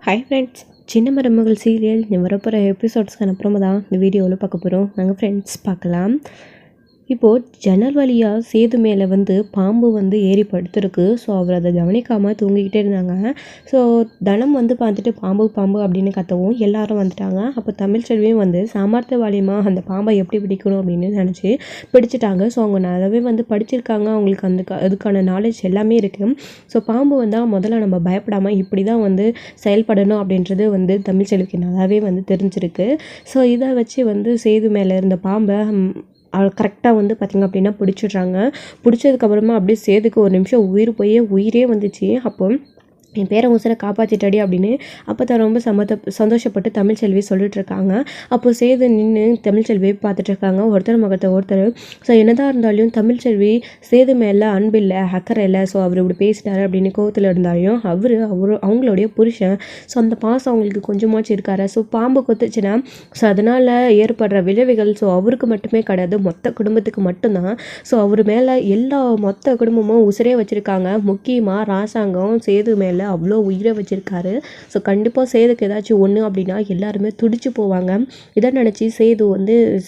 Hi friends, சின்ன மருமகள் serial வரப்போகிற எபிசோட்ஸ்க்கு அப்புறமா தான் இந்த வீடியோவில் பார்க்க போகிறோம். நாங்கள் ஃப்ரெண்ட்ஸ் பார்க்கலாம். இப்போது ஜன்னல் வழியாக சேது மேலே பாம்பு ஏறி படுத்துருக்கு. ஸோ அவர் அதை கவனிக்காமல் தூங்கிக்கிட்டே இருந்தாங்க. ஸோ தனம் பார்த்துட்டு பாம்பு பாம்பு அப்படின்னு கத்தவும் எல்லாரும் வந்துட்டாங்க. அப்போ தமிழ்ச்செல்வியும் சாமர்த்தியவாளியமாக அந்த பாம்பை எப்படி பிடிக்கணும் அப்படின்னு நினச்சி பிடிச்சிட்டாங்க. ஸோ அவங்க நல்லாவே படிச்சிருக்காங்க. அவங்களுக்கு அதுக்கான நாலேஜ் எல்லாமே இருக்குது. ஸோ பாம்பு வந்தால் முதல்ல நம்ம பயப்படாமல் இப்படி தான் செயல்படணும் அப்படின்றது தமிழ்ச்செல்விக்கு நல்லாவே தெரிஞ்சிருக்கு. ஸோ இதை வச்சு சேது மேலே இருந்த பாம்பை கரெக்டாக பார்த்திங்க அப்படின்னா பிடிச்சிடுறாங்க. பிடிச்சதுக்கப்புறமா அப்படியே சேதுக்கு ஒரு நிமிஷம் உயிரே வந்துச்சு. அப்போ என் பேரை உசுரை காப்பாற்றிட்டாடி அப்படின்னு அப்போ தான் ரொம்ப சந்தோஷப்பட்டு தமிழ்ச்செல்வி சொல்லிட்டுருக்காங்க. அப்போது சேது நின்று தமிழ்ச்செல்வியை பார்த்துட்ருக்காங்க ஒருத்தர் முகத்தை ஒருத்தர். ஸோ என்னதான் இருந்தாலும் தமிழ்ச்செல்வி சேது மேலே அன்பு இல்லை, அக்கறை இல்லை, ஸோ அவர் இப்படி பேசிட்டாரு அப்படின்னு கோவத்தில் இருந்தாலும் அவங்களுடைய புருஷன். ஸோ அந்த பாசம் அவங்களுக்கு கொஞ்சமாச்சு இருக்காரு. ஸோ பாம்பு கொத்துச்சுன்னா ஸோ அதனால் ஏற்படுற விளைவுகள் ஸோ அவருக்கு மட்டுமே கிடையாது, மொத்த குடும்பத்துக்கு மட்டும்தான். ஸோ அவர் மேலே மொத்த குடும்பமும் உசுரே வச்சுருக்காங்க. முக்கியமாக ராசாங்கம் சேது மேலே அவ்வளோ உயிரை வச்சிருக்காரு. ஸோ கண்டிப்பாக சேதுக்கு ஏதாச்சும் ஒன்று அப்படின்னா எல்லாருமே துடிச்சு போவாங்க. இதை நினச்சி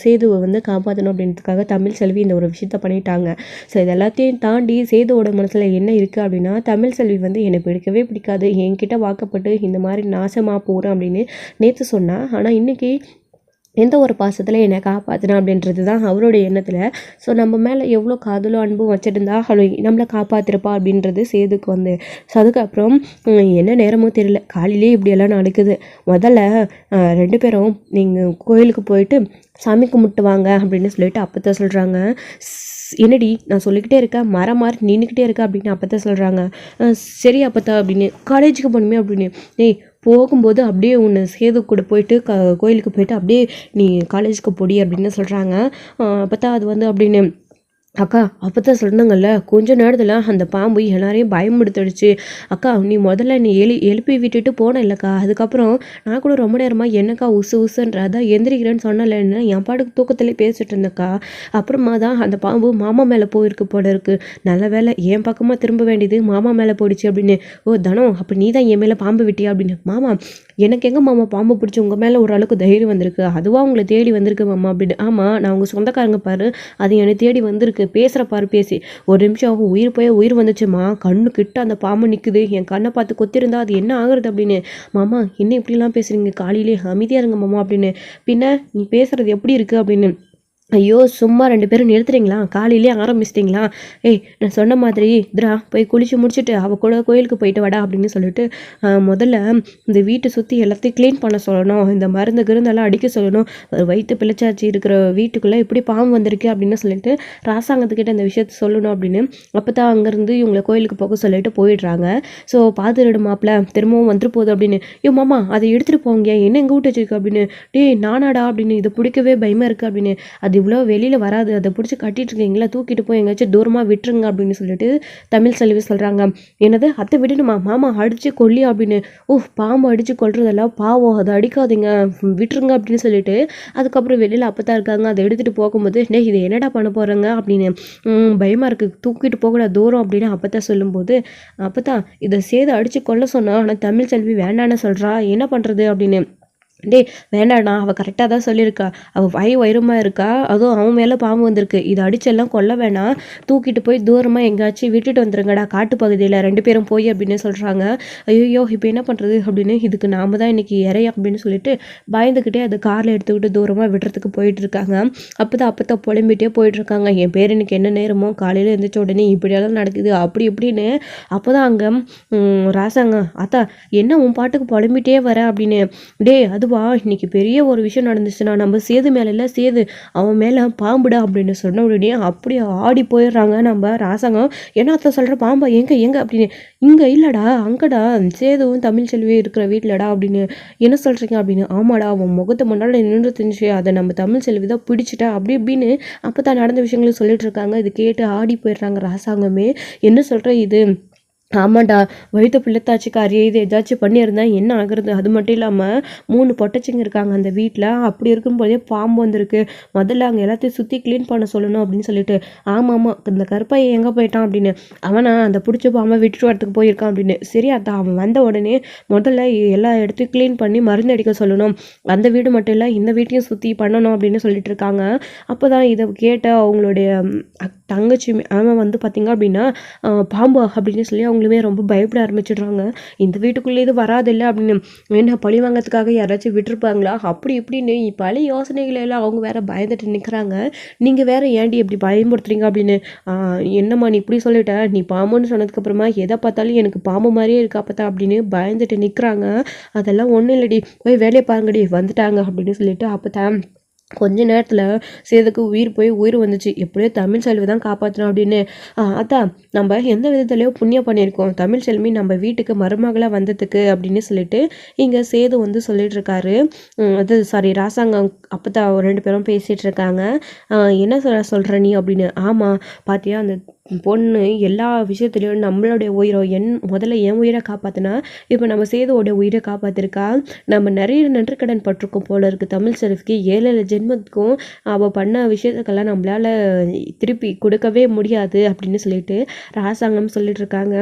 சேதுவை காப்பாற்றணும் அப்படின்றதுக்காக தமிழ்ச்செல்வி இந்த ஒரு விஷயத்த பண்ணிட்டாங்க. ஸோ இது எல்லாத்தையும் தாண்டி சேதுவோட மனசில் என்ன இருக்குது அப்படின்னா, தமிழ்ச்செல்வி என்னை பிடிக்கவே பிடிக்காது, என்கிட்ட வாக்கப்பட்டு இந்த மாதிரி நாசமாக போகிறேன் அப்படின்னு நேற்று சொன்னேன். ஆனால் இன்றைக்கி எந்த ஒரு பாசத்தில் என்னை காப்பாற்றினா அப்படின்றது தான் அவருடைய எண்ணத்தில். ஸோ நம்ம மேலே எவ்வளோ காதலும் அன்பும் வச்சுருந்தா நம்மளை காப்பாற்றிருப்பா அப்படின்றது சேதுக்கு ஸோ அதுக்கப்புறம் என்ன நேரமோ தெரியல, காலையிலே இப்படியெல்லாம் நடக்குது. முதல்ல 2 பேரும் நீங்கள் கோயிலுக்கு போயிட்டு சாமி கும்பிட்டு வாங்க அப்படின்னு சொல்லிட்டு அப்போத்தான் சொல்கிறாங்க. என்னடி நான் சொல்லிக்கிட்டே இருக்கேன், மாதிரி நின்றுக்கிட்டே இருக்கா அப்படின்னு அப்போத்தான் சொல்கிறாங்க. சரி அப்போத்தான் அப்படின்னு காலேஜுக்கு போகணுமே அப்படின்னு. போகும்போது அப்படியே உன்னை சேது கூட போயிட்டு கோயிலுக்கு போயிட்டு அப்படியே நீ காலேஜுக்கு போடி அப்படின்னு சொல்கிறாங்க. அப்போத்தான் அது அப்படின்னு அக்கா அப்போ தான் சொன்னாங்கல்ல, கொஞ்ச நேரத்தில் அந்த பாம்பு எல்லாரையும் பயமுடுத்துடுச்சு. அக்கா நீ முதல்ல எழுப்பி விட்டுட்டு போன இல்லைக்கா, அதுக்கப்புறம் நான் கூட ரொம்ப நேரமாக என்னக்கா உசுன்ற அதான் எந்திரிக்கிறேன்னு சொன்னலன்னு என் பாட்டுக்கு தூக்கத்திலே பேசிட்டு இருந்தேக்கா. அப்புறமா தான் அந்த பாம்பு மாமா மேலே போயிருக்கு போல இருக்கு. நல்ல வேலை என் பக்கமாக திரும்ப வேண்டியது மாமா மேலே போயிடுச்சு அப்படின்னு. ஓ தனம், அப்போ நீ தான் என் மேலே பாம்பு விட்டியா அப்படின்னு. மாமா எனக்கு எங்கே மாமா பாம்பு பிடிச்சி உங்கள் மேலே ஓரளவுக்கு தைரியம் வந்திருக்கு, அதுவாக உங்களை தேடி வந்திருக்கு மாமா அப்படின்னு. ஆமாம் நான் உங்கள் சொந்தக்காரங்க பாரு, அது என்னை தேடி வந்திருக்கு, பேசுகிற பாரு பேசி ஒரு நிமிஷம் ஆகும் உயிர் வந்துச்சுமா, கண்ணு கிட்ட அந்த பாம்பு நிற்குது, என் கண்ணை பார்த்து கொத்திருந்தா அது என்ன ஆகுறது அப்படின்னு. மாமா என்ன இப்படிலாம் பேசுகிறீங்க, காலையிலே அமைதியாக இருங்க மாமா அப்படின்னு. பின்ன நீ பேசுகிறது எப்படி இருக்குது அப்படின்னு. ஐயோ சும்மா 2 பேரும் நிறுத்துறீங்களா, காலையிலே ஆரம்பிச்சிட்டிங்களா, நான் சொன்ன மாதிரி இதுரா போய் குளிச்சு முடிச்சுட்டு அவள் கூட கோயிலுக்கு போயிட்டு வாடா அப்படின்னு சொல்லிட்டு முதல்ல இந்த வீட்டை சுற்றி எல்லாத்தையும் க்ளீன் பண்ண சொல்லணும், இந்த கிருந்தெல்லாம் அடிக்க சொல்லணும், வயிற்று பிழைச்சாச்சு இருக்கிற வீட்டுக்குள்ளே இப்படி பாம்பு வந்திருக்கு அப்படின்னு சொல்லிட்டு ராசாங்கத்துக்கிட்ட இந்த விஷயத்த சொல்லணும் அப்படின்னு. அப்போ தான் அங்கேருந்து இவங்களை கோயிலுக்கு போக சொல்லிட்டு போயிடுறாங்க. ஸோ பார்த்துடு மாப்பிள்ள திரும்பவும் வந்துட்டு போகுது அப்படின்னு. மாமா அதை எடுத்துகிட்டு போங்க, என்ன எங்கே விட்டு வச்சிருக்கு அப்படின்னு. நானாடா அப்படின்னு, இதை பிடிக்கவே பயமாக இருக்குது அப்படின்னு. அது இவ்வளோ வெளியில் வராது, அதை பிடிச்சி கட்டிட்டு இருக்கீங்களா, தூக்கிட்டு போய் எங்கேயாச்சும் தூரமாக விட்டுருங்க அப்படின்னு சொல்லிட்டு தமிழ்ச்செல்வி சொல்கிறாங்க. என்னது அத்தை விடணுமா, மாமா அடித்து கொல்லி அப்படின்னு. பாம்பு அடித்து கொல்றதெல்லாம் பாவம், அதை அடிக்காதீங்க விட்டுருங்க அப்படின்னு சொல்லிட்டு அதுக்கப்புறம் வெளியில் அப்போ தான் இருக்காங்க. அதை எடுத்துகிட்டு போகும்போது இது என்னடா பண்ண போகிறாங்க அப்படின்னு பயமாக இருக்குது, தூக்கிட்டு போகக்கூடாது தூரம் அப்படின்னு அப்போ தான் சொல்லும்போது அப்போ தான் இதை சேது அடித்து கொல்ல சொன்னால் ஆனால் தமிழ்ச்செல்வி வேண்டான்னு சொல்கிறா, என்ன பண்ணுறது அப்படின்னு. வேண்டாண்ணா அவள் கரெக்டாக தான் சொல்லியிருக்கா, அவள் வயிறுமாக இருக்கா, அதுவும் அவன் மேலே பாம்பு வந்திருக்கு, இதை அடிச்செல்லாம் கொல்ல வேணாம், தூக்கிட்டு போய் தூரமாக எங்கேயாச்சும் விட்டுட்டு வந்துருங்கடா காட்டு பகுதியில் 2 பேரும் போய் அப்படின்னு சொல்கிறாங்க. ஐயோ இப்போ என்ன பண்ணுறது அப்படின்னு, இதுக்கு நாம் தான் இன்றைக்கி இறைய அப்படின்னு சொல்லிட்டு பயந்துக்கிட்டே அதை காரில் எடுத்துக்கிட்டு தூரமாக விடுறதுக்கு போயிட்டுருக்காங்க. அப்போ தான் புலம்பிகிட்டே போயிட்டுருக்காங்க. என் பேர் எனக்கு என்ன நேரமோ காலையில் எழுந்திரிச்ச உடனே இப்படியெல்லாம் நடக்குது அப்படி இப்படின்னு. அப்போ தான் அங்கே ராசாங்க அத்தா என்ன உன் பாட்டுக்கு புலம்பிகிட்டே வர அப்படின்னு. அது இன்னைக்கு பெரிய ஒரு விஷயம் நடந்துச்சுன்னா நம்ம சேது மேல இல்லை, சேது அவன் மேலே பாம்புடா அப்படின்னு சொன்ன உடனே அப்படியே ஆடி போயிடுறாங்க நம்ம ராசாங்கம். என்ன அத்தை சொல்கிற, பாம்பா எங்க அப்படின்னு. இங்கே இல்லைடா அங்கடா சேதுவும் தமிழ்ச்செல்வி இருக்கிற வீட்டிலடா அப்படின்னு. என்ன சொல்கிறீங்க அப்படின்னு. ஆமாடா அவன் முகத்தை முன்னால் நின்று தெரிஞ்சு அதை நம்ம தமிழ்ச்செல்வி தான் பிடிச்சிட்டா அப்படி இப்படின்னு அப்போ தான் நடந்த விஷயங்களும் சொல்லிட்டு இருக்காங்க. இது கேட்டு ஆடி போயிடுறாங்க ராசாங்கமே. என்ன சொல்கிற இது ஆமாண்டா, வயித்த பிள்ளத்தாச்சிக்காரி இது ஏதாச்சும் பண்ணியிருந்தா என்ன ஆகுறது? அது மட்டும் இல்லாமல் 3 பொட்டச்சிங்க இருக்காங்க அந்த வீட்டில். அப்படி இருக்கும்போதே பாம்பு வந்திருக்கு. முதல்ல அங்கே எல்லாத்தையும் சுற்றி க்ளீன் பண்ண சொல்லணும் அப்படின்னு சொல்லிட்டு, ஆமாம் இந்த கருப்பையன் எங்கே போயிட்டான் அப்படின்னு, அவனா அந்த பிடிச்ச பாம்பை விட்டுட்டு வரத்துக்கு போயிருக்கான் அப்படின்னு. சரி அதான் அவன் வந்த உடனே முதல்ல எல்லா இடத்தையும் க்ளீன் பண்ணி மருந்து அடிக்க சொல்லணும். அந்த வீடு மட்டும் இல்லை இந்த வீட்டையும் சுற்றி பண்ணணும் அப்படின்னு சொல்லிட்டு இருக்காங்க. அப்போ தான் இதை கேட்ட அவங்களுடைய தங்கச்சி அவன் வந்து பார்த்திங்க அப்படின்னா பாம்பு அப்படின்னு சொல்லி அவங்களுமே ரொம்ப பயப்பட ஆரம்பிச்சிடுறாங்க. இந்த வீட்டுக்குள்ளே இது வராதில்லை அப்படின்னு. என்ன பழி வாங்கிறதுக்காக யாராச்சும் விட்டுருப்பாங்களா அப்படி இப்படின்னு பல யோசனைகள் எல்லாம் அவங்க வேற பயந்துட்டு நிற்கிறாங்க. நீங்கள் வேற ஏன்டி இப்படி பயன்படுத்துறீங்க அப்படின்னு. என்னம்மா நீ இப்படி சொல்லிட்ட, நீ பாம்புன்னு சொன்னதுக்கப்புறமா எதை பார்த்தாலும் எனக்கு பாம்பு மாதிரியே இருக்கா பார்த்தா அப்படின்னு பயந்துட்டு நிற்கிறாங்க. அதெல்லாம் ஒன்றும் இல்லடி, போய் வேலையை பாருங்கடி வந்துட்டாங்க அப்படின்னு சொல்லிட்டு அப்போ தான் கொஞ்ச நேரத்தில் சேதுக்கு உயிர் போய் உயிர் வந்துச்சு. எப்படியோ தமிழ் செல்வி தான் காப்பாற்றணும் அப்படின்னு. அதான் நம்ம எந்த விதத்துலையோ புண்ணியம் பண்ணியிருக்கோம் தமிழ் செல்வி நம்ம வீட்டுக்கு மருமகளாக வந்ததுக்கு அப்படின்னு சொல்லிட்டு இங்கே சேது வந்து சொல்லிட்டு இருக்காரு. அது சாரி ராசாங்கம் அப்போ தான் 2 பேரும் பேசிகிட்டு இருக்காங்க. என்ன சொல்கிற நீ அப்படின்னு. ஆமாம் பாத்தியா, அந்த பொண்ணு எல்லா விஷயத்துலையும் நம்மளுடைய உயிரை முதல்ல என் உயிரை காப்பாற்றினா இப்போ நம்ம சேதுவோட உயிரை காப்பாற்றிருக்கா. நம்ம நிறைய நன்றிக்கடன் பட்டிருக்கோம் போல இருக்குது தமிழ் செல்விக்கு. 7 ஜென்மத்துக்கும் அவள் பண்ண விஷயத்துக்கெல்லாம் நம்மளால் திருப்பி கொடுக்கவே முடியாது அப்படின்னு சொல்லிட்டு ராசாங்கம் சொல்லிட்டு இருக்காங்க.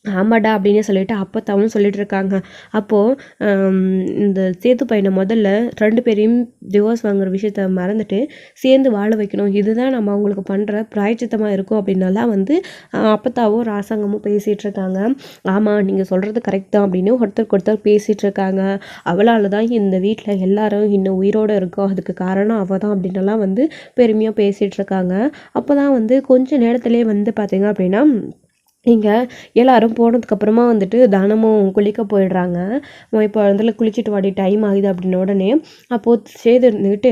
ஆமாடா அப்படின்னு சொல்லிட்டு அப்பத்தாவும் சொல்லிட்டு இருக்காங்க. அப்போது இந்த சேது பையனை முதல்ல 2 பேரையும் டிவோர்ஸ் வாங்குற விஷயத்த மறந்துட்டு சேர்ந்து வாழ வைக்கணும், இதுதான் நம்ம அவங்களுக்கு பண்ணுற பிராயச்சித்தமாக இருக்கும் அப்படின்னாலாம் வந்து அப்பத்தாவும் ராசாங்கமும் பேசிகிட்டு இருக்காங்க. ஆமாம் நீங்கள் சொல்கிறது கரெக்ட் தான் அப்படின்னு ஒருத்தருக்கு பேசிகிட்டு இருக்காங்க. அவளால் தான் இந்த வீட்டில் எல்லாரும் இன்னும் உயிரோடு இருக்கோம், அதுக்கு காரணம் அவள் தான் அப்படின்னலாம் வந்து பெருமையாக பேசிகிட்டு இருக்காங்க. அப்போ தான் வந்து கொஞ்சம் நேரத்துலேயே வந்து பார்த்திங்க அப்படின்னா இங்கே எல்லாரும் போனதுக்கப்புறமா வந்துட்டு தினமும் குளிக்க போயிடுறாங்க. இப்போ அதில் குளிச்சுட்டு வாடி டைம் ஆகுது அப்படின்ன உடனே அப்போது சேது இருந்துக்கிட்டு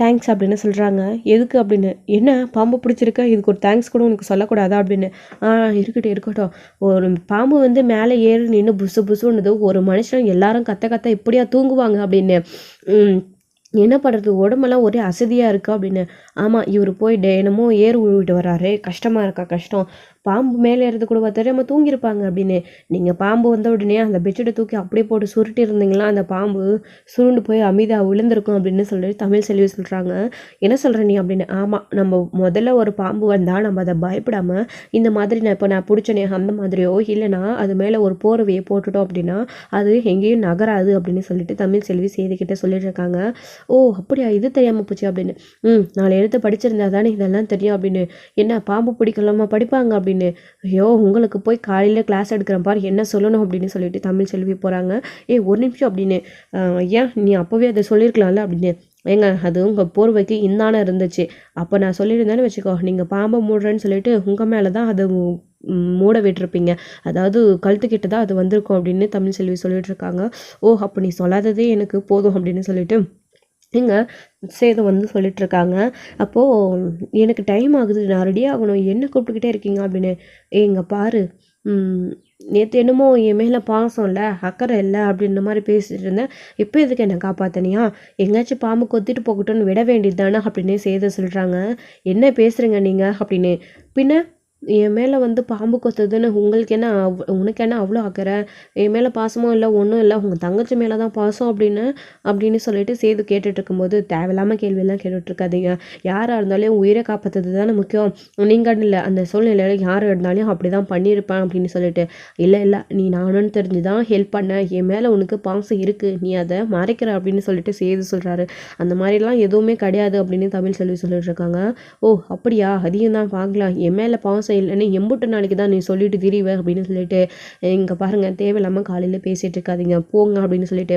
தேங்க்ஸ் அப்படின்னு சொல்கிறாங்க. எதுக்கு அப்படின்னு. என்ன பாம்பு பிடிச்சிருக்க, இதுக்கு ஒரு தேங்க்ஸ் கூட உனக்கு சொல்லக்கூடாதா அப்படின்னு. இருக்கட்டும் ஒரு பாம்பு வந்து மேலே ஏறி நின்று புசு புசுன்னுது, ஒரு மனுஷன் எல்லாரும் கத்த கத்த இப்படியா தூங்குவாங்க அப்படின்னு. என்ன பண்ணுறது, உடம்பெல்லாம் ஒரே அசதியாக இருக்கா அப்படின்னு. ஆமாம் இவர் போய் தினமும் ஏர் உழுவிட்டு வர்றாரு, கஷ்டமாக இருக்கா கஷ்டம், பாம்பு மேலே ஏறது கூட பார்த்தாரு நம்ம தூங்கியிருப்பாங்க அப்படின்னு. நீங்கள் பாம்பு வந்த உடனே அந்த பெட்ஷீட்டை தூக்கி அப்படியே போட்டு சுருட்டி இருந்தீங்களா அந்த பாம்பு சுருண்டு போய் அமிதா விழுந்திருக்கும் அப்படின்னு சொல்லி தமிழ் செல்வி சொல்கிறாங்க. என்ன சொல்கிற நீ அப்படின்னு. ஆமாம் நம்ம முதல்ல ஒரு பாம்பு வந்தால் நம்ம அதை பயப்படாமல் இந்த மாதிரி நான் பிடிச்சனே அந்த மாதிரியோ இல்லைனா அது மேலே ஒரு போர்வையை போட்டுட்டோம் அப்படின்னா அது எங்கேயும் நகராது அப்படின்னு சொல்லிட்டு தமிழ் செல்வி செய்திக்கிட்ட சொல்லிட்டு இருக்காங்க. ஓ அப்படியா, இது தெரியாமல் போச்சு அப்படின்னு. நாலு எழுத்து படிச்சிருந்தா தானே இதெல்லாம் தெரியும் அப்படின்னு. என்ன பாம்பு பிடிக்கலாமா படிப்பாங்க அப்படின்னு. ஐயோ உங்களுக்கு போய் காலையில் கிளாஸ் எடுக்கிறேன் பார் என்ன சொல்லணும் அப்படின்னு சொல்லிட்டு தமிழ் செல்வி போகிறாங்க. ஒரு நிமிஷம் அப்படின்னு. ஏன் நீ அப்போவே அதை சொல்லியிருக்கலாம்ல அப்படின்னு. ஏங்க அது உங்கள் போர்வைக்கு இந்தானே இருந்துச்சு, அப்போ நான் சொல்லியிருந்தேன்னு வச்சுக்கோ, நீங்கள் பாம்பை மூடுறேன்னு சொல்லிட்டு உங்கள் மேலே தான் அது மூட விட்டுருப்பீங்க, அதாவது கழுத்துக்கிட்ட தான் அது வந்திருக்கும் அப்படின்னு தமிழ் செல்வி சொல்லிட்டு இருக்காங்க. ஓ அப்போ நீ சொல்லாததே எனக்கு போதும் அப்படின்னு சொல்லிட்டு இங்கே சேது வந்து சொல்லிட்டு இருக்காங்க. அப்போது எனக்கு டைம் ஆகுது, நான் ரெடி ஆகணும், என்ன கூப்பிட்டுக்கிட்டே இருக்கீங்க அப்படின்னு. இங்கே பாரு, நேற்று என்னமோ என் மேலே பாசம் இல்லை அக்கறை இல்லை அப்படின்ற மாதிரி பேசிகிட்டு இருந்தேன், இப்போ எதுக்கு என்னை காப்பாற்றினியா, எங்கேயாச்சும் பாம்பு கொத்திட்டு போகட்டும்னு விட வேண்டியது தானே அப்படின்னு சேது சொல்கிறாங்க. என்ன பேசுகிறீங்க நீங்கள் அப்படின்னு. பின்ன என் மேலே வந்து பாம்பு கொத்துதுன்னு உங்களுக்கு என்ன உனக்கு என்ன அவ்வளோ அக்கறை, என் மேலே பாசமும் இல்லை ஒன்றும் இல்லை, உங்கள் தங்கச்சி மேலே தான் பாசம் அப்படின்னு சொல்லிட்டு சேது கேட்டுட்டு இருக்கும்போது தேவையில்லாமல் கேள்வியெல்லாம் கேட்டுட்ருக்காதீங்க, யாராக இருந்தாலும் உயிரை காப்பாற்றுறது தானே முக்கியம், நீங்கள் இல்லை அந்த சூழ்நிலையில் யார் இருந்தாலும் அப்படி தான் பண்ணியிருப்பேன் அப்படின்னு சொல்லிட்டு. இல்லை நீ நானுன்னு தெரிஞ்சு தான் ஹெல்ப் பண்ண, என் மேலே உனக்கு பாசம் இருக்குது, நீ அதை மறைக்கிற அப்படின்னு சொல்லிட்டு சேது சொல்கிறாரு. அந்த மாதிரிலாம் எதுவுமே கிடையாது அப்படின்னு தமிழ் செல்வி சொல்லிட்டு இருக்காங்க. ஓ அப்படியா, அதையும் தான் பார்க்கலாம், என் மேலே பாசம் இல்லைன்னு எம்புட்டு நாளைக்கு தான் நீ சொல்லிட்டு திரிவ அப்படின்னு சொல்லிட்டு. இங்கே பாருங்கள் தேவையில்லாமல் காலையில் பேசிகிட்டு இருக்காதீங்க போங்க அப்படின்னு சொல்லிட்டு.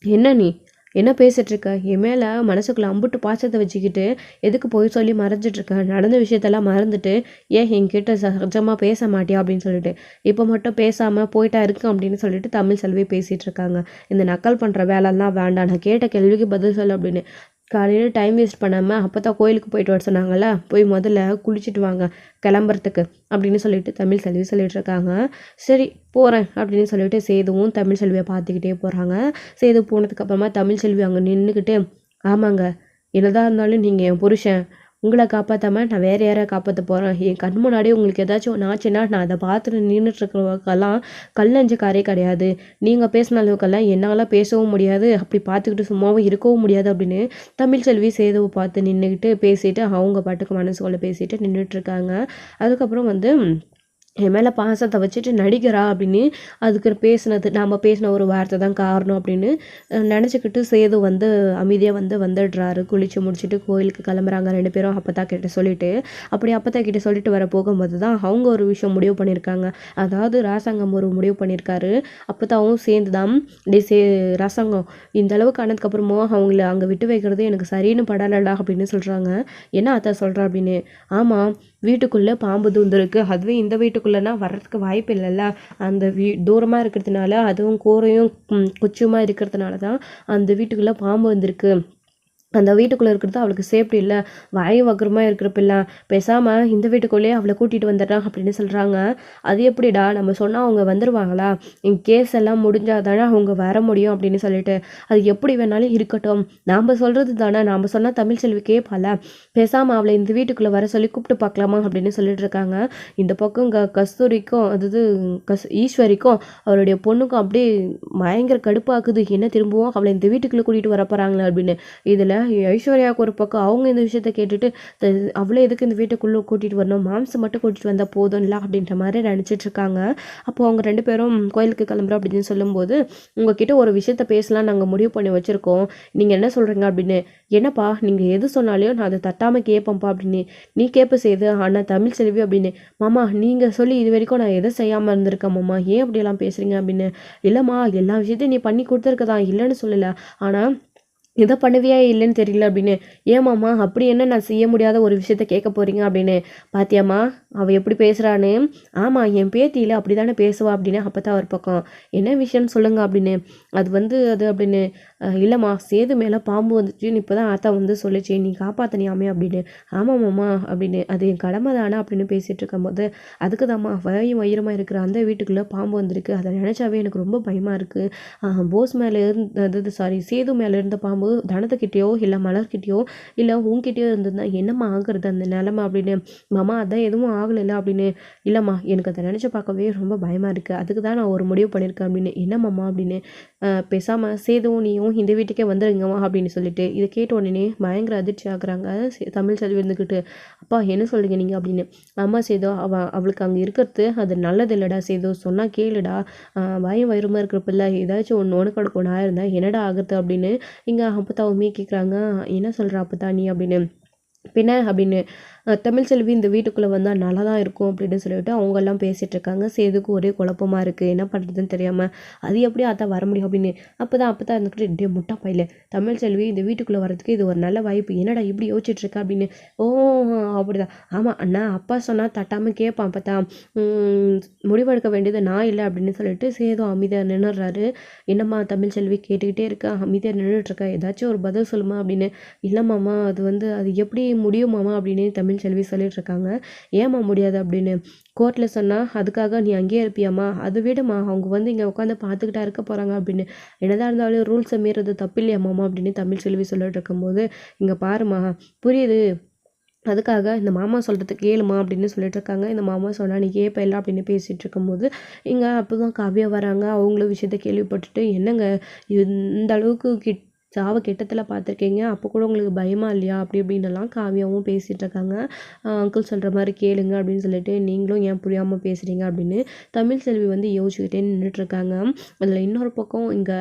என்ன நீ என்ன பேசிகிட்ருக்க, என் மேலே மனசுக்குள்ளே அம்புட்டு பாசத்தை வச்சுக்கிட்டு எதுக்கு போய் சொல்லி மறைஞ்சிட்ருக்க, நடந்த விஷயத்தெல்லாம் மறந்துட்டு ஏன் என்கிட்ட சகஜமாக பேச மாட்டியா அப்படின்னு சொல்லிட்டு. இப்போ மட்டும் பேசாமல் போயிட்டா இருக்கு அப்படின்னு சொல்லிட்டு தமிழ் செல்வி பேசிகிட்டு இருக்காங்க. இந்த நக்கல் பண்ணுற வேலைலாம் வேண்டாம், நான் கேட்ட கேள்விக்கு பதில் சொல்லு அப்படின்னு. காலையில் டைம் வேஸ்ட் பண்ணாமல் அப்போ தான் கோயிலுக்கு போயிட்டு வர சொன்னாங்கல்ல, போய் முதல்ல குளிச்சுட்டு வாங்க கிளம்புறதுக்கு அப்படின்னு சொல்லிட்டு தமிழ் செல்வி சொல்லிட்டு இருக்காங்க. சரி போகிறேன் அப்படின்னு சொல்லிட்டு சேதுவும் தமிழ் செல்வியை பார்த்துக்கிட்டே போகிறாங்க. சேது போனதுக்கப்புறமா தமிழ் செல்வி அங்கே நின்றுக்கிட்டு, ஆமாங்க என்னதான் இருந்தாலும் நீங்கள் என் புருஷன், உங்களை காப்பாற்றாம நான் வேறு யாரை காப்பாற்ற போகிறேன், என் கண் முன்னாடியே உங்களுக்கு ஏதாச்சும் ஒன்று ஆச்சுன்னா நான் அதை பார்த்துட்டு நின்றுட்டுருக்கிறவக்கெல்லாம் கல்லஞ்சக்காரே கிடையாது, நீங்கள் பேசின அளவுக்கெல்லாம் என்னால் பேசவும் முடியாது, அப்படி பார்த்துக்கிட்டு சும்மாவும் இருக்கவும் முடியாது அப்படின்னு தமிழ்ச்செல்வி சேதுவை பார்த்து நின்றுக்கிட்டு பேசிட்டு அவங்க பாட்டுக்கு மனசுக்குள்ளே பேசிட்டு நின்றுட்டுருக்காங்க. அதுக்கப்புறம் வந்து என் மேலே பாசத்தை வச்சுட்டு நடிக்கிறா அப்படின்னு அதுக்கு பேசினது நாம் பேசின ஒரு வார்த்தை தான் காரணம் அப்படின்னு நினச்சிக்கிட்டு சேது வந்து அமைதியாக வந்துடுறாரு. குளித்து முடிச்சுட்டு கோயிலுக்கு கிளம்புறாங்க 2 பேரும் அப்பத்தா கிட்ட சொல்லிட்டு. அப்படி அப்பத்தா கிட்ட சொல்லிட்டு வர போகும்போது தான் அவங்க ஒரு விஷயம் முடிவு பண்ணியிருக்காங்க. அதாவது ராசாங்கம் ஒரு முடிவு பண்ணியிருக்காரு. அப்பத்தாவும் சேர்ந்து தான் ராசாங்கம் இந்த அளவுக்கு ஆனதுக்கப்புறமும் அவங்கள அங்கே விட்டு வைக்கிறது எனக்கு சரின்னு படலடா அப்படின்னு சொல்கிறாங்க. என்ன அத்தா சொல்கிறா அப்படின்னு. ஆமாம், வீட்டுக்குள்ளே பாம்பு தூந்துருக்கு, அதுவே இந்த வீட்டுக்குள்ளேனா வர்றதுக்கு வாய்ப்பு இல்லைல்ல, அந்த தூரமாக இருக்கிறதுனால அதுவும் கூரையும் குச்சியுமாக இருக்கிறதுனால தான் அந்த வீட்டுக்குள்ளே பாம்பு வந்திருக்கு, அந்த வீட்டுக்குள்ளே இருக்கிறது அவளுக்கு சேஃப்டி இல்லை, வாயு வக்கரமாக இருக்கிறப்பில்ல, பேசாமல் இந்த வீட்டுக்குள்ளேயே அவளை கூட்டிகிட்டு வந்துடுறான் அப்படின்னு சொல்கிறாங்க. அது எப்படிடா, நம்ம சொன்னால் அவங்க வந்துடுவாங்களா, என் கேஸ் எல்லாம் முடிஞ்சால் தானே அவங்க வர முடியும் அப்படின்னு சொல்லிட்டு. அது எப்படி வேணாலும் இருக்கட்டும், நாம் சொல்கிறது தானே, நாம் சொன்னால் தமிழ்ச்செல்வி கேட்பால, பேசாமல் அவளை இந்த வீட்டுக்குள்ளே வர சொல்லி கூப்பிட்டு பார்க்கலாமா அப்படின்னு சொல்லிட்டு இருக்காங்க. இந்த பக்கம் கஸ்தூரிக்கும் அதாவது ஈஸ்வரிக்கும் அவருடைய பொண்ணுக்கும் அப்படியே பயங்கர கடுப்பாக்குது, என்ன திரும்பவும் அவளை இந்த வீட்டுக்குள்ளே கூட்டிகிட்டு வர போகிறாங்களே அப்படின்னு. இதில் ஐஸ்வர்யாவுக்கு ஒரு பக்கம் அவங்க இந்த விஷயத்த கேட்டுட்டு அவ்வளோ எதுக்கு இந்த வீட்டுக்குள்ளே கூட்டிகிட்டு வரணும், மாம்சம் மட்டும் கூட்டிகிட்டு வந்தால் போதும்ல அப்படின்ற மாதிரி நினச்சிட்டு இருக்காங்க. அப்போ அவங்க 2 பேரும் கோயிலுக்கு கிளம்புறோம் அப்படின்னு சொல்லும்போது, உங்ககிட்ட ஒரு விஷயத்த பேசலாம் நாங்கள் முடிவு பண்ணி வச்சுருக்கோம், நீங்கள் என்ன சொல்கிறீங்க அப்படின்னு. என்னப்பா, நீங்கள் எது சொன்னாலையும் நான் அதை தட்டாமல் கேட்பேன்ப்பா அப்படின்னு. நீ கேட்ப செய்து ஆனால் தமிழ்ச்செல்வி அப்படின்னு. மாமா நீங்கள் சொல்லி இது வரைக்கும் நான் எதை செய்யாமல் இருந்திருக்கேன் மாமா, ஏன் அப்படியெல்லாம் பேசுகிறீங்க அப்படின்னு. இல்லைம்மா, எல்லா விஷயத்தையும் நீ பண்ணி கொடுத்துருக்கதான், இல்லைன்னு சொல்லலை, ஆனால் இதை பண்ணுவியா இல்லைன்னு தெரியல அப்படின்னு. ஏமாம்மா, அப்படி என்ன நான் செய்ய முடியாத ஒரு விஷயத்த கேட்க போகிறீங்க அப்படின்னு. பாத்தியாம்மா அவள் எப்படி பேசுகிறான்னு. ஆமாம், என் பேத்தியில் அப்படி தானே பேசுவா அப்படின்னு. அப்போ தான் ஒரு பக்கம் என்ன விஷயம்னு சொல்லுங்க அப்படின்னு. அது அப்படின்னு. இல்லைம்மா, சேது மேலே பாம்பு வந்துச்சுன்னு இப்போ தான் ஆத்தா வந்து சொல்லிச்சு, நீ காப்பாற்றினியாமே அப்படின்னு. ஆமாம்மாம்மா அப்படின்னு. அது என் கடமை தானே அப்படின்னு பேசிகிட்டு இருக்கும்போது, அதுக்கு தான்மா வயிறுமா இருக்கிற அந்த வீட்டுக்குள்ளே பாம்பு வந்திருக்கு, அதை நினச்சாவே எனக்கு ரொம்ப பயமாக இருக்குது. போஸ் மேலே இருந்தது சேது மேலே இருந்த பாம்பு தனத்துக்கிட்டேயோ இல்லை மலர்கிட்டயோ இல்லை உங்ககிட்டயோ இருந்ததுன்னா என்னம்மா ஆகுறது அந்த நிலமை அப்படின்னு. மாமா அதான் எதுவும் ஆகலைல்ல அப்படின்னு. இல்லைம்மா, எனக்கு அதை நினச்சி பார்க்கவே ரொம்ப பயமாக இருக்குது, அதுக்கு தான் நான் ஒரு முடிவு பண்ணியிருக்கேன் அப்படின்னு. என்னம்மாம்மா அப்படின்னு. பேசாமல் சேதுவும் நீயும் இந்த வீட்டுக்கே வந்துடுங்கம்மா அப்படின்னு சொல்லிட்டு இதை கேட்ட உடனே பயங்கர அதிர்ச்சி ஆகுறாங்க தமிழ்ச்செல்வி இருந்துக்கிட்டு. அப்பா என்ன சொல்கிறீங்க நீங்கள் அப்படின்னு. அம்மா சேதோ அவளுக்கு அங்கே இருக்கிறது அது நல்லது இல்லைடா சேதோ, சொன்னால் கேளுடா, வயிறுமா இருக்கிற பிள்ளை ஏதாச்சும் ஒன்று கொடுக்கணும் இருந்தால் என்னடா ஆகுறது அப்படின்னு. இங்கே அப்பத்தாவுமே கேட்குறாங்க, என்ன சொல்கிற அப்பத்தா நீ அப்படின்னு. பின்ன அப்படின்னு. தமிழ்ச்செல்வி இந்த வீட்டுக்குள்ளே வந்தால் நல்லா தான் இருக்கும் அப்படின்னு சொல்லிட்டு அவங்கெல்லாம் பேசிகிட்டு இருக்காங்க. சேதுக்கு ஒரே குழப்பமாக இருக்குது, என்ன பண்ணுறதுன்னு தெரியாமல். அது எப்படி அதான் வர முடியும் அப்படின்னு. அப்போ தான் இருந்துக்கிட்டு டே முட்டா பையில, தமிழ்ச்செல்வி இந்த வீட்டுக்குள்ளே வரதுக்கு இது ஒரு நல்ல வாய்ப்பு, என்னடா இப்படி யோசிச்சுட்ருக்கா அப்படின்னு. ஓ அப்படிதான், ஆமாம் அண்ணா, அப்பா சொன்னால் தட்டாமல் கேட்பான், அப்போ தான் முடிவெடுக்க வேண்டியது நான் இல்லை அப்படின்னு சொல்லிட்டு சேது அமைதியாக நின்றுறாரு. என்னம்மா தமிழ்ச்செல்வி கேட்டுக்கிட்டே இருக்கா, அமைதியாக நின்றுட்டுருக்கா, ஏதாச்சும் ஒரு பதில் சொல்லுமா அப்படின்னு. இல்லைம்மாம்மா, அது எப்படி முடியுமாம்மா அப்படின்னு தமிழ்ச்செல்வி சொல்லிட்டு இருக்காங்க. ஏம்மா முடியாது அப்படின்னு. கோர்ட்டில் சொன்னால் அதுக்காக நீ அங்கேயே இருப்பியாம்மா, அது விடுமா, அவங்க வந்து இங்கே உட்காந்து பார்த்துக்கிட்டா இருக்க போகிறாங்க அப்படின்னு. என்னதான் இருந்தாலும் ரூல்ஸை மீறது தப்பு இல்லையாம்மாம்மா அப்படின்னு தமிழ்ச்செல்வி சொல்லிட்டு இருக்கும்போது, இங்கே பாருமா புரியுது, அதுக்காக இந்த மாமா சொல்கிறது கேளுமா அப்படின்னு சொல்லிட்டு இருக்காங்க. இந்த மாமா சொன்னால் நீ கேட்ப இல்லை அப்படின்னு பேசிகிட்டு இருக்கும்போது இங்கே அப்போ தான் காவியா வராங்க. அவங்களும் விஷயத்த கேள்விப்பட்டுட்டு, என்னங்க இந்த அளவுக்கு சாவ கிட்டத்தில் பார்த்துருக்கீங்க, அப்போ கூட உங்களுக்கு பயமா இல்லையா அப்படி இப்படின்னெல்லாம் காவியாவும் பேசிகிட்டு இருக்காங்க. அங்கிள் சொல்கிற மாதிரி கேளுங்க அப்படின்னு சொல்லிட்டு, நீங்களும் ஏன் புரியாமல் பேசுகிறீங்க அப்படின்னு தமிழ்ச்செல்வி வந்து யோசிச்சுக்கிட்டே நின்றுட்டுருக்காங்க. அதில் இன்னொரு பக்கம் இங்கே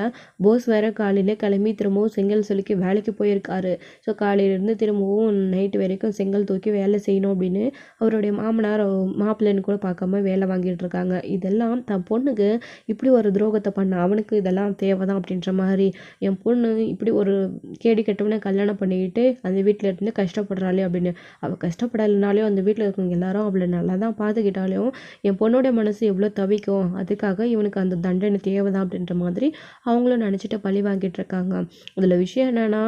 போஸ் வேறு காலையில் கிளம்பி திரும்பவும் செங்கல் சொல்லிக்கு வேலைக்கு போயிருக்காரு. ஸோ காலையிலேருந்து திரும்பவும் நைட்டு வரைக்கும் செங்கல் தூக்கி வேலை செய்யணும் அப்படின்னு அவருடைய மாமனார் மாப்பிள்ளைன்னு கூட பார்க்காம வேலை வாங்கிட்டு இருக்காங்க. இதெல்லாம் தன் பொண்ணுக்கு இப்படி ஒரு துரோகத்தை பண்ண அவனுக்கு இதெல்லாம் தேவைதான் அப்படின்ற மாதிரி, என் பொண்ணு இப்படி ஒரு கேடி கெட்டவனை கல்யாணம் பண்ணிக்கிட்டு அந்த வீட்டில் இருந்து கஷ்டப்படுறாளே அப்படின்னு. அவள் கஷ்டப்படலைனாலையும் அந்த வீட்டில் இருக்கவங்க எல்லாரும் அவளை நல்லா தான் பார்த்துக்கிட்டாலையும் என் பொண்ணோடைய மனசு எவ்வளோ தவிக்கும், அதுக்காக இவனுக்கு அந்த தண்டனை தேவைதான் அப்படின்ற மாதிரி அவங்களும் நினச்சிட்டு பழி வாங்கிட்டு இருக்காங்க. அதில் விஷயம் என்னென்னா,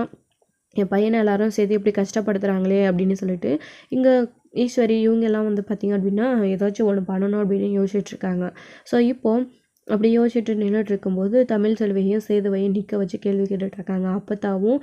என் பையனை எல்லாரும் சேர்த்து இப்படி கஷ்டப்படுத்துகிறாங்களே அப்படின்னு சொல்லிட்டு இங்கே ஈஸ்வரி இவங்க எல்லாம் வந்து பார்த்திங்க அப்படின்னா ஏதாச்சும் ஒன்று பண்ணணும் அப்படின்னு யோசிச்சுட்ருக்காங்க. ஸோ இப்போது அப்படி யோசிச்சுட்டு நின்றுட்டு இருக்கும்போது தமிழ் செல்வியையும் சேதுவையும் நிற்க வச்சு கேள்வி கேட்டுட்டு இருக்காங்க. அப்பத்தாவும்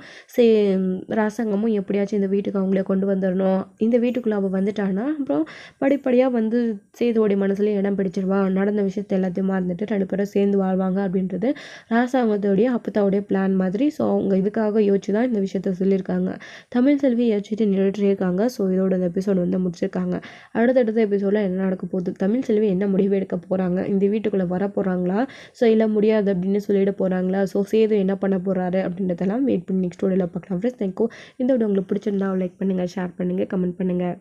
ராசங்கமும் எப்படியாச்சும் இந்த வீட்டுக்கு அவங்களே கொண்டு வந்துடணும், இந்த வீட்டுக்குள்ளே அவள் வந்துட்டான்னா அப்புறம் படிப்படியாக வந்து சேதுவோடைய மனசுலேயும் இடம் பிடிச்சிருவா, நடந்த விஷயத்தை எல்லாத்தையும் மறந்துட்டு 2 பேரும் சேர்ந்து வாழ்வாங்க அப்படின்றது ராசாங்கத்தோடைய அப்பத்தாவுடைய பிளான் மாதிரி. ஸோ அவங்க இதுக்காக யோசிச்சு தான் இந்த விஷயத்த சொல்லியிருக்காங்க. தமிழ் செல்வி யோசிச்சுட்டு நின்றுட்டே இருக்காங்க. ஸோ இதோட இந்த எபிசோடு வந்து முடிச்சிருக்காங்க. அடுத்தடுத்த எபிசோடில் என்ன நடக்க போகுது, தமிழ் செல்வி என்ன முடிவு எடுக்க போகிறாங்க, இந்த வீட்டுக்குள்ளே வர போகிறாங்களா, ஸோ இல்லை முடியாது அப்படின்னு சொல்லிட போகிறாங்களா, ஸோ சேது என்ன பண்ண போகிறாரு அப்படின்றதெல்லாம் வெயிட் பண்ணி நெக்ஸ்ட் வீடியோவில் பார்க்கலாம். Friends thank you. இந்த வீடியோ உங்களுக்கு பிடிச்சிருந்தா லைக் பண்ணுங்கள், ஷேர் பண்ணுங்கள், கமெண்ட் பண்ணுங்கள்.